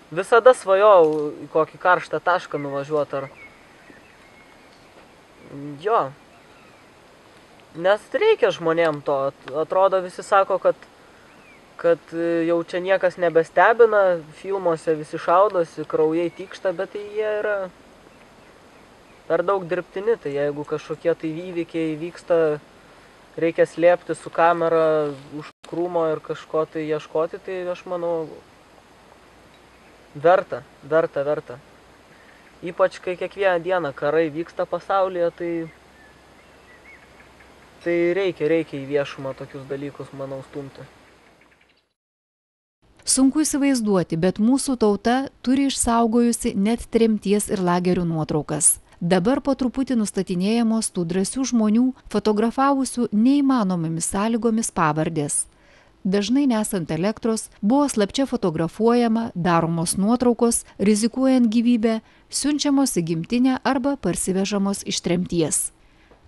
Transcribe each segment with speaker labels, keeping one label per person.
Speaker 1: Visada svajojau į kokį karštą tašką nuvažiuoti ar... Jo. Nes reikia žmonėm to. Atrodo, visi sako, kad jau čia niekas nebestebina, filmuose visi šaudosi, kraujai tykšta, bet tai jie yra per daug dirbtini. Tai jeigu kažkokie tai įvykiai vyksta, reikia slėpti su kamera už krūmo ir kažko tai ieškoti, tai aš manau, verta. Ypač kai kiekvieną dieną karai vyksta pasaulyje, tai reikia į viešumą tokius dalykus, manau, stumti.
Speaker 2: Sunku įsivaizduoti, bet mūsų tauta turi išsaugojusi net tremties ir lagerių nuotraukas. Dabar po truputį nustatinėjamos tų drąsių žmonių, fotografavusių neįmanomomis sąlygomis pavardės. Dažnai nesant elektros, buvo slapčia fotografuojama, daromos nuotraukos, rizikuojant gyvybę, siunčiamos į gimtinę arba parsivežamos iš tremties.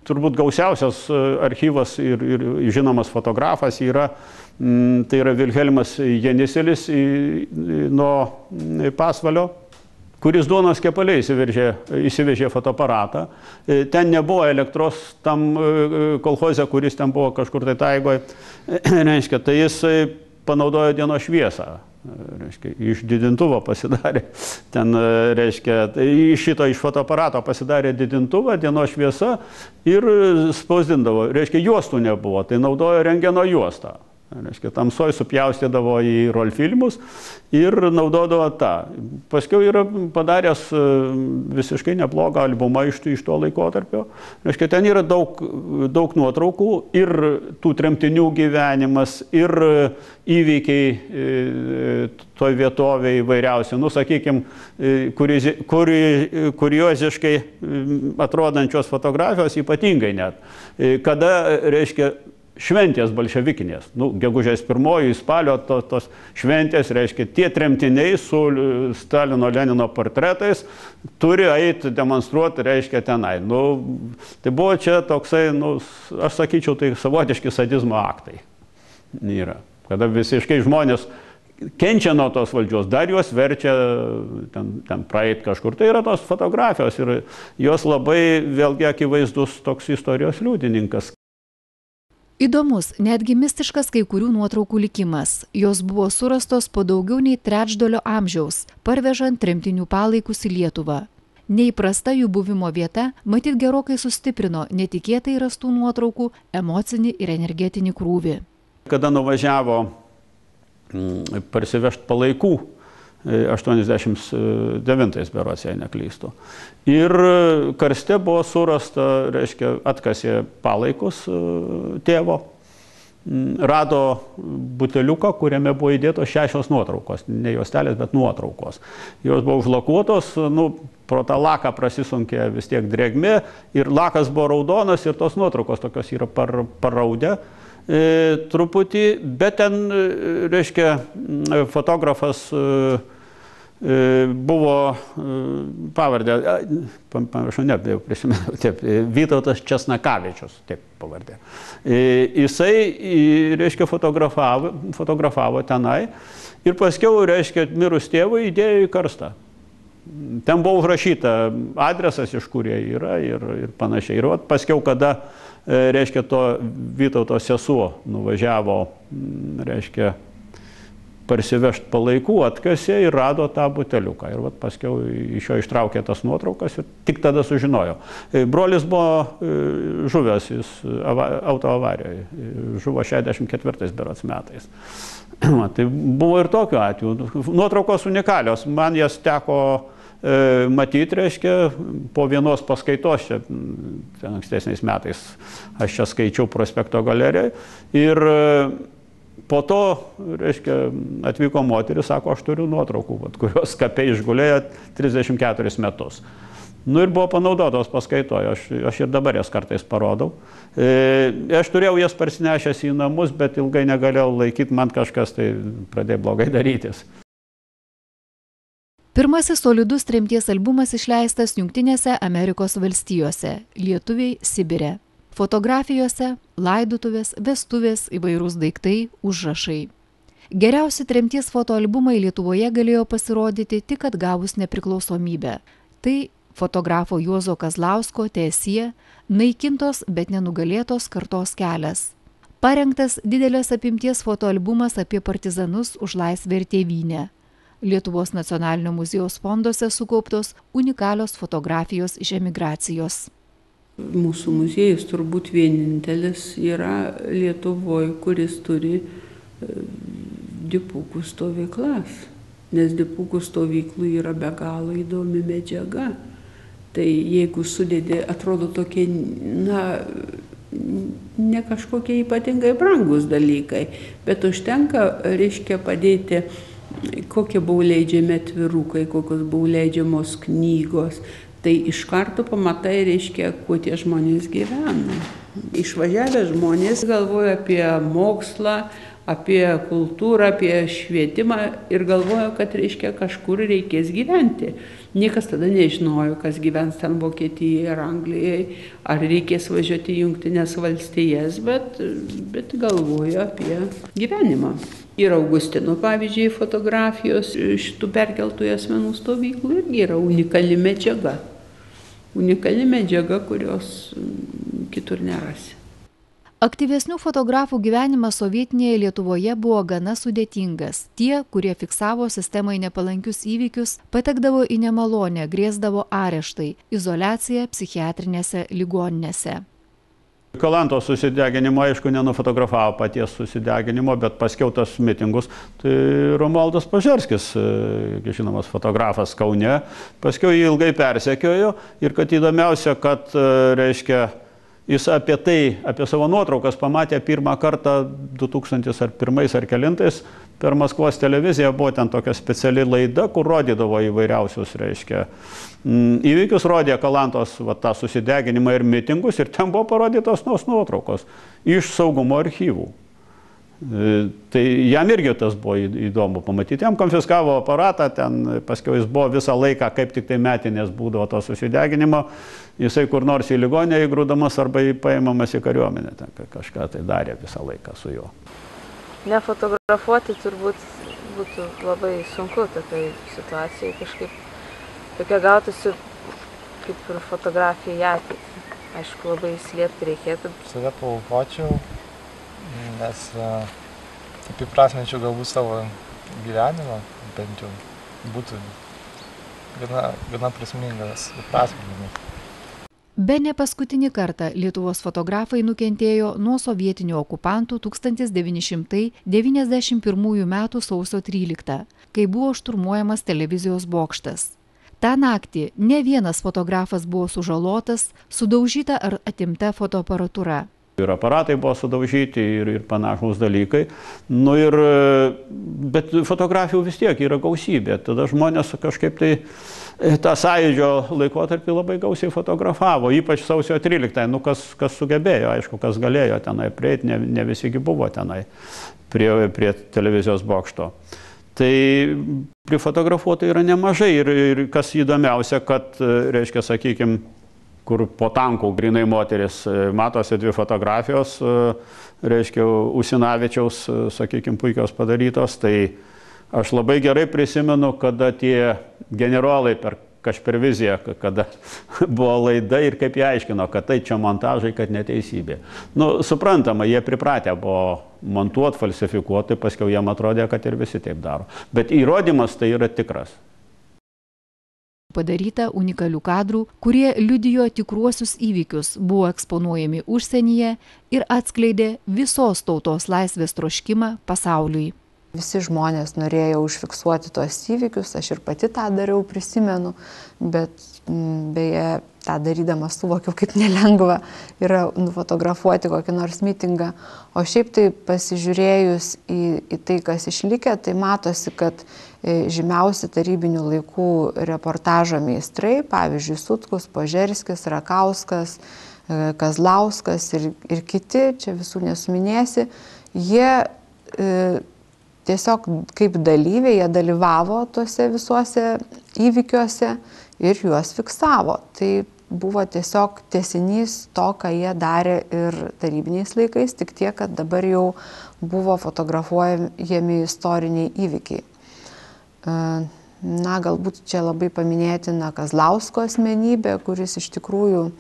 Speaker 3: Turbūt gausiausias archyvas ir žinomas fotografas tai yra Vilhelmas Jeniselis nuo Pasvalio, kuris duonos kepaliai įsivežė fotoaparatą. Ten nebuvo elektros tam kolchoze, kuris ten buvo kažkur tai taigoje. Reiškia, tai jis panaudojo dienos šviesą. Reiškia, iš didintuvo pasidarė. Ten, reiškia, iš fotoaparato pasidarė didintuvą, dienos šviesa ir spausdindavo. Reiškia, juostų nebuvo, tai naudojo rentgeno juostą. Reiškia, tamsoj supjaustydavo į rolfilmus ir naudodavo tą. Paskiau yra padaręs visiškai neblogą albumą iš to laikotarpio. Reiškia, ten yra daug nuotraukų ir tų tremtinių gyvenimas, ir įvykiai toj vietovėje įvairiausi. Nu, sakykime, kurioziškai atrodančios fotografijos ypatingai net. Kada, reiškia, šventės bolševikinės, gegužės 1, spalio tos šventės, reiškia, tie tremtiniai su Stalino Lenino portretais turi eiti demonstruoti, reiškia, tenai. Tai buvo čia toksai, aš sakyčiau, tai savotiški sadizmo aktai yra. Kada visiškai žmonės kenčia nuo tos valdžios, dar juos verčia ten praeit kažkur. Tai yra tos fotografijos ir jos labai vėlgi akivaizdus toks istorijos liudininkas.
Speaker 2: Įdomus, netgi mistiškas kai kurių nuotraukų likimas. Jos buvo surastos po daugiau nei trečdalio amžiaus, parvežant tremtinių palaikus į Lietuvą. Neįprasta jų buvimo vieta, matyt, gerokai sustiprino netikėtai rastų nuotraukų emocinį ir energetinį krūvį.
Speaker 3: Kada nuvažiavo parsivežti palaikų, 89 berods, jei neklystu. Ir karste buvo surasta, reiškia, atkasė palaikus tėvo, rado buteliuką, kuriame buvo įdėtos 6 nuotraukos, ne juostelės, bet nuotraukos. Jos buvo užlakuotos, pro tą laką prasisunkė vis tiek drėgmė ir lakas buvo raudonas ir tos nuotraukos tokios yra paraudę truputį, bet ten, reiškia, fotografas buvo pavardė, pamiršau, prisimenu, Vytautas Česnakavičius, taip pavardė. Jisai, reiškia, fotografavo tenai ir paskiau, reiškia, mirus tėvui įdėjo į karstą. Ten buvo užrašyta adresas, iš kur jie yra ir panašiai. Ir paskiau, kada, reiškia, to Vytauto sesuo nuvažiavo, reiškia, parsivežti palaikų, atkasė ir rado tą buteliuką. Ir paskiau iš jo ištraukė tas nuotraukas ir tik tada sužinojo. Brolis buvo žuvęs, jis autoavarijoje, žuvo 64 berods metais. Tai buvo ir tokiu atveju. Nuotraukos unikalios, man jas teko matyti, reiškia, po vienos paskaitos, čia ankstesniais metais aš čia skaičiau Prospekto galerijoje ir po to, reiškia, atvyko moteris, sako, aš turiu nuotraukų, kurios kape išgulėjo 34 metus. Ir buvo panaudotos paskaitoje, aš ir dabar jas kartais parodau. Aš turėjau jas parsinešęs į namus, bet ilgai negalėjau laikyti, man kažkas tai pradėjo blogai darytis.
Speaker 2: Pirmasis solidus tremties albumas išleistas Jungtinėse Amerikos valstijose, Lietuviai Sibire. Fotografijose, laidotuvės, vestuvės, įvairūs daiktai, užrašai. Geriausi tremties fotoalbumai Lietuvoje galėjo pasirodyti tik atgavus nepriklausomybę. Tai fotografo Juozo Kazlausko Teesie naikintos, bet nenugalėtos kartos kelias. Parengtas didelės apimties fotoalbumas apie partizanus už laisvę ir tėvynę. Lietuvos nacionalinio muziejaus fonduose sukauptos unikalios fotografijos iš emigracijos.
Speaker 4: Mūsų muziejus turbūt vienintelis yra Lietuvoje, kuris turi dipukų stovyklas, nes dipukų stovyklų yra be galo įdomi medžiaga. Tai jeigu sudėdė, atrodo tokie, ne kažkokie ypatingai brangus dalykai, bet užtenka, reiškia, padėti, kokie buvo leidžiami atvirukai, kokios buvo leidžiamos knygos. Tai iš karto pamatai, reiškia, kuo tie žmonės gyvena. Išvažiavę žmonės galvoja apie mokslą, apie kultūrą, apie švietimą ir galvoja, kad, reiškia, kažkur reikės gyventi. Niekas tada nežinojo, kas gyvens ten Vokietijoje ar Anglijoje, ar reikės važiuoti į Jungtines valstijas, bet galvoja apie gyvenimą. Ir Augustino, pavyzdžiui, fotografijos šitų perkeltųjų asmenų stovyklų irgi yra unikali medžiaga. Unikali medžiaga, kurios kitur nerasi.
Speaker 2: Aktyvesnių fotografų gyvenimas sovietinėje Lietuvoje buvo gana sudėtingas. Tie, kurie fiksavo sistemai nepalankius įvykius, patekdavo į nemalonę, grėsdavo areštai, izoliacija psichiatrinėse ligoninėse.
Speaker 3: Kalantos susideginimo, aišku, nenufotografavo paties susideginimo, bet paskiau tas mitingus. Tai Romualdas Požerskis, žinomas fotografas Kaune, paskiau jį ilgai persekiojo ir kad įdomiausia, kad, reiškia, jis apie savo nuotraukas pamatė pirmą kartą 2001 ar kelintais per Maskvos televiziją, buvo ten tokia speciali laida, kur rodydavo įvairiausius, reiškia, įvykius, rodė Kalantos tą susideginimą ir mitingus ir ten buvo parodytos nuotraukos iš saugumo archyvų. Tai jam irgi tas buvo įdomu pamatyti. Jam konfiskavo aparatą, ten paskiau jis buvo visą laiką, kaip tik tai metinės būdavo to susideginimo, jisai kur nors į ligoninę įgrūdamas arba paimamas į kariuomenę, ten kažką tai darė visą laiką su juo.
Speaker 1: Nefotografuoti turbūt būtų labai sunku tokiai situacijai, kažkaip tokia gautųsi kaip ir fotografija į ateitį. Aišku, labai slėpti reikėtų.
Speaker 5: Save paaukočiau, nes apiprasminčiau galbūt savo gyvenimą, bent jau būtų gana prasmingas įprasminimas.
Speaker 2: Bene paskutinį kartą Lietuvos fotografai nukentėjo nuo sovietinių okupantų 1991 m. sausio 13, kai buvo šturmuojamas televizijos bokštas. Ta naktį ne vienas fotografas buvo sužalotas, sudaužyta ar atimta fotoaparatūra.
Speaker 3: Ir aparatai buvo sudaužyti ir panašūs dalykai. Bet fotografijų vis tiek yra gausybė. Tada žmonės kažkaip tai tą sąjūdžio laikotarpį labai gausiai fotografavo, ypač sausio 13. Kas sugebėjo, aišku, kas galėjo tenai prieiti, ne visigi buvo tenai prie televizijos bokšto. Tai prifotografuota yra nemažai ir kas įdomiausia, kad, reiškia, sakykime, kur po tankų grinai moteris, matosi dvi fotografijos, reiškia, Usinavičiaus, sakykime, puikios padarytos, tai aš labai gerai prisimenu, kada tie generolai per Kašperviziją, kada buvo laida ir kaip jie aiškino, kad tai čia montažai, kad neteisybė. Suprantama, jie pripratę buvo montuoti, falsifikuoti, paskiau jiem atrodė, kad ir visi taip daro. Bet įrodymas tai yra tikras.
Speaker 2: Padaryta unikalių kadrų, kurie liudijo tikruosius įvykius, buvo eksponuojami užsienyje ir atskleidė visos tautos laisvės troškimą pasauliui.
Speaker 6: Visi žmonės norėjo užfiksuoti tos įvykius, aš ir pati tą dariau, prisimenu, bet beje, tą darydama suvokiau, kaip nelengva yra nufotografuoti kokį nors mitingą. O šiaip tai pasižiūrėjus į tai, kas išlikę, tai matosi, kad žymiausi tarybinių laikų reportažo meistrai, pavyzdžiui, Sutkus, Požerskis, Rakauskas, Kazlauskas ir kiti, čia visų nesuminėsi, jie tiesiog kaip dalyviai, jie dalyvavo tuose visuose įvykiuose ir juos fiksavo. Tai buvo tiesiog tęsinys to, ką jie darė ir tarybiniais laikais, tik tiek, kad dabar jau buvo fotografuojami istoriniai įvykiai. Na, galbūt čia labai paminėtina Kazlausko asmenybė, kuris iš tikrųjų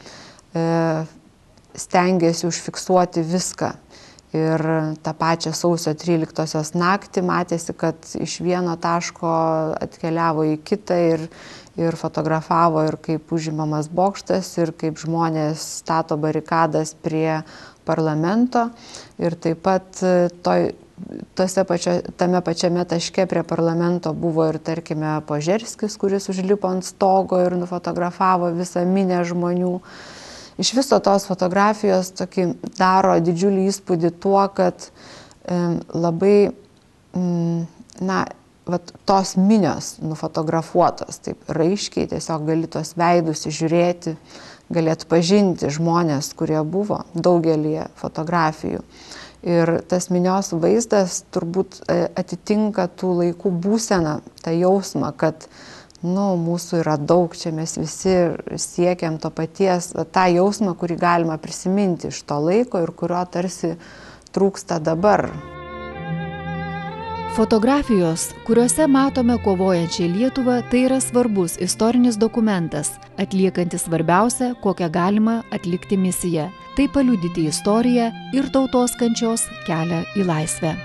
Speaker 6: stengiasi užfiksuoti viską. Ir tą pačią sausio 13-osios naktį matėsi, kad iš vieno taško atkeliavo į kitą ir fotografavo, ir kaip užimamas bokštas, ir kaip žmonės stato barikadas prie parlamento. Ir taip pat tame pačiame taške prie parlamento buvo ir, tarkime, Požerskis, kuris užlipo ant stogo ir nufotografavo visą minę žmonių. Iš viso tos fotografijos tokį daro didžiulį įspūdį tuo, kad labai tos minios nufotografuotos, taip raiškiai, tiesiog gali tos veidus įžiūrėti, galėtų pažinti žmonės, kurie buvo daugelį fotografijų. Ir tas minios vaizdas turbūt atitinka tų laikų būseną, tą jausmą, kad mūsų yra daug, čia mes visi siekiam to paties, tą jausmą, kurį galima prisiminti iš to laiko ir kurio tarsi trūksta dabar.
Speaker 2: Fotografijos, kuriuose matome kovojančią Lietuvą, tai yra svarbus istorinis dokumentas, atliekantis svarbiausią, kokią galima atlikti misiją. Tai paliudyti istoriją ir tautos kančios kelią į laisvę.